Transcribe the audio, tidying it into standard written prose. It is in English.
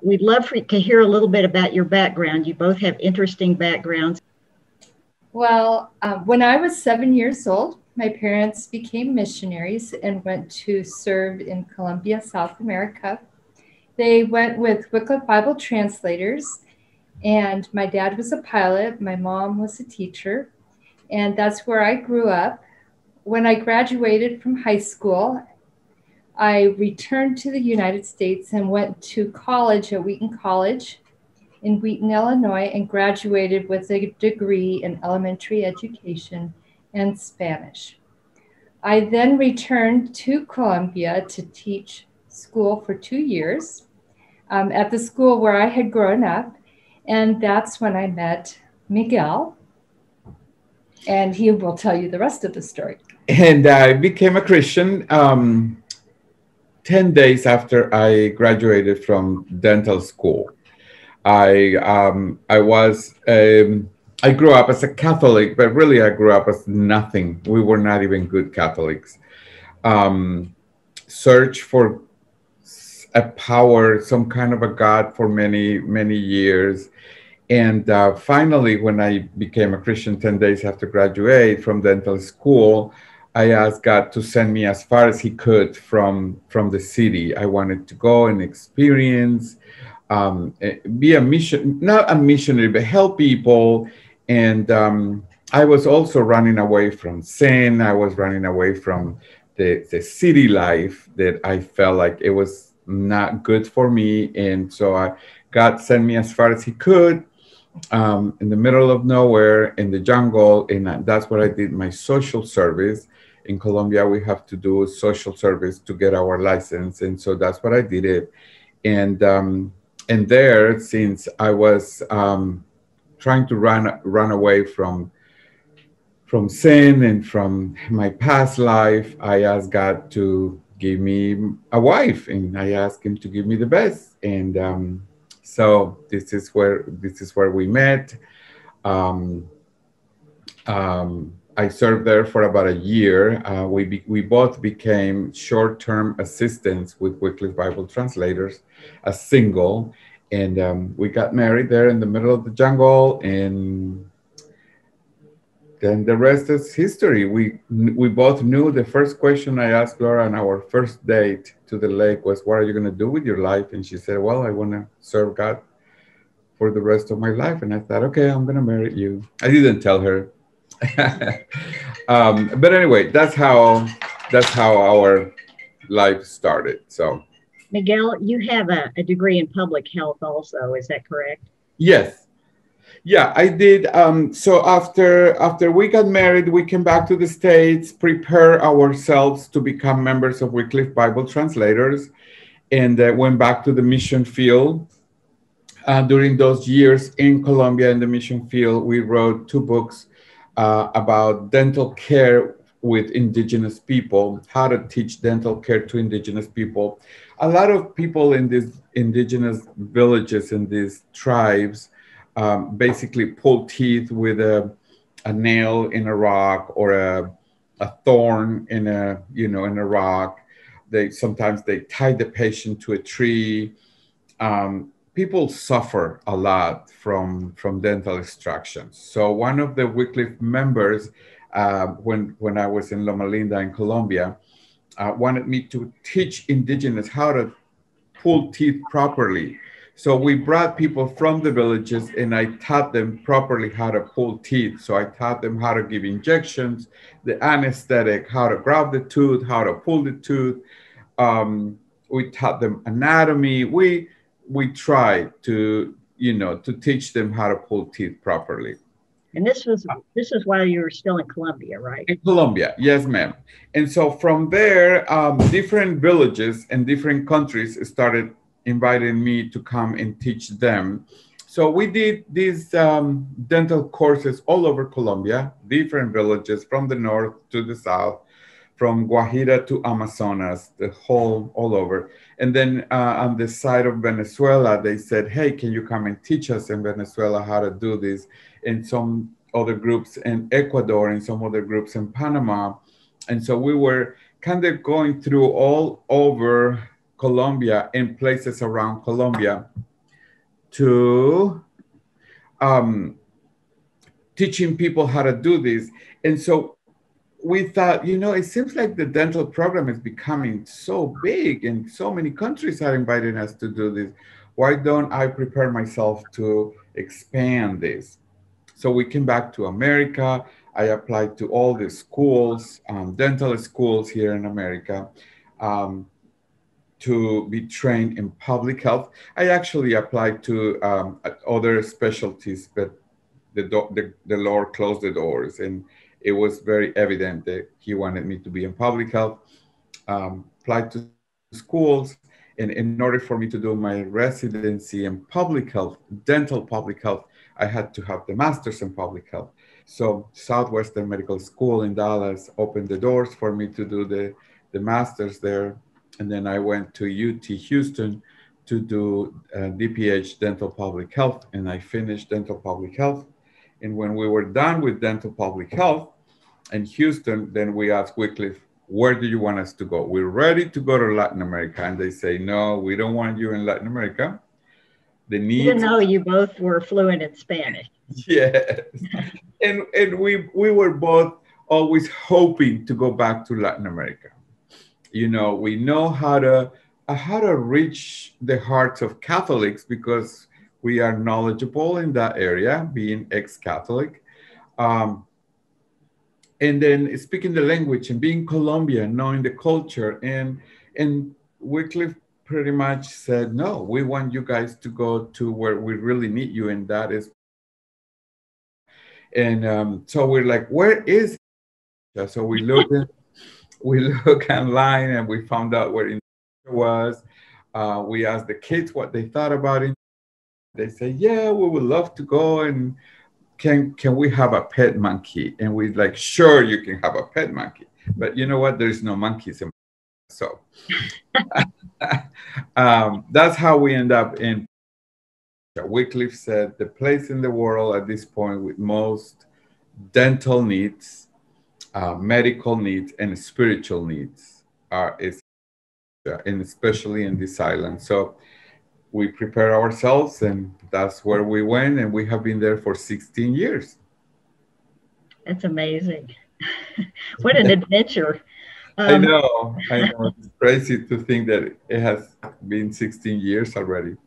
we'd love to hear a little bit about your background. You both have interesting backgrounds. Well, when I was 7 years old, my parents became missionaries and went to serve in Colombia, South America. They went with Wycliffe Bible Translators, and my dad was a pilot, my mom was a teacher, and that's where I grew up. When I graduated from high school, I returned to the United States and went to college at Wheaton College in Wheaton, Illinois, and graduated with a degree in elementary education and Spanish. I then returned to Colombia to teach school for 2 years at the school where I had grown up. And that's when I met Miguel. And he will tell you the rest of the story. And I became a Christian 10 days after I graduated from dental school. I grew up as a Catholic, but really I grew up as nothing. We were not even good Catholics. Searched for a power, some kind of a God for many, many years. And finally, when I became a Christian 10 days after graduate from dental school, I asked God to send me as far as he could from the city. I wanted to go and experience, be a mission, not a missionary, but help people. And I was also running away from sin. I was running away from the city life that I felt like it was not good for me. And so God sent me as far as he could. In the middle of nowhere, in the jungle, and that's where I did my social service. In Colombia, we have to do social service to get our license, and so that's what I did it. And there, since I was trying to run away from sin and from my past life, I asked God to give me a wife, and I asked him to give me the best. And so this is where we met. I served there for about a year. We both became short-term assistants with Wycliffe Bible Translators, a single, and we got married there in the middle of the jungle. And then the rest is history. We both knew the first question I asked Laura on our first date to the lake was, what are you going to do with your life? And she said, well, I want to serve God for the rest of my life. And I thought, okay, I'm going to marry you. I didn't tell her. But anyway, that's how our life started. So, Miguel, you have a degree in public health also, is that correct? Yes. Yeah, I did. So after we got married, we came back to the States, prepare ourselves to become members of Wycliffe Bible Translators, and went back to the mission field. During those years in Colombia in the mission field, we wrote 2 books about dental care with indigenous people, how to teach dental care to indigenous people. A lot of people in these indigenous villages and these tribes basically pull teeth with a nail in a rock or a thorn in a rock. Sometimes they tie the patient to a tree. People suffer a lot from dental extractions. So one of the Wycliffe members, when I was in Loma Linda in Colombia, wanted me to teach indigenous how to pull teeth properly. So we brought people from the villages and I taught them properly how to pull teeth. So I taught them how to give injections, the anesthetic, how to grab the tooth, how to pull the tooth. We taught them anatomy. We tried to teach them how to pull teeth properly. And this is while you were still in Colombia, right? In Colombia, yes, ma'am. And so from there, different villages and different countries started inviting me to come and teach them. So we did these dental courses all over Colombia, different villages from the north to the south, from Guajira to Amazonas, all over. And then on the side of Venezuela, they said, hey, can you come and teach us in Venezuela how to do this? And some other groups in Ecuador and some other groups in Panama. And so we were kind of going through all over Colombia and places around Colombia to teaching people how to do this. And so we thought, you know, it seems like the dental program is becoming so big and so many countries are inviting us to do this. Why don't I prepare myself to expand this? So we came back to America. I applied to all the schools, dental schools here in America, to be trained in public health. I actually applied to other specialties, but the Lord closed the doors, and it was very evident that He wanted me to be in public health. Applied to schools, and in order for me to do my residency in public health, dental public health, I had to have the master's in public health. So Southwestern Medical School in Dallas opened the doors for me to do the master's there. And then I went to UT Houston to do DPH dental public health, and I finished dental public health. And when we were done with dental public health in Houston, then we asked Wycliffe, where do you want us to go? We're ready to go to Latin America. And they say, no, we don't want you in Latin America. The needs. Even though you both were fluent in Spanish. Yes. and we were both always hoping to go back to Latin America. You know, we know how to reach the hearts of Catholics because we are knowledgeable in that area, being ex-Catholic. And then speaking the language and being Colombian, knowing the culture. And Wycliffe pretty much said, no, we want you guys to go to where we really need you, and that is. And so we're like, where is it? So we look online and we found out where it was. We asked the kids what they thought about it. They say, yeah, we would love to go, and can we have a pet monkey? And we're like, sure, you can have a pet monkey. But you know what? There's no monkeys in. So that's how we end up in. Wycliffe said the place in the world at this point with most dental needs, medical needs, and spiritual needs is, and especially in this island. So we prepare ourselves, and that's where we went, and we have been there for 16 years. That's amazing. What an adventure. I know. It's crazy to think that it has been 16 years already.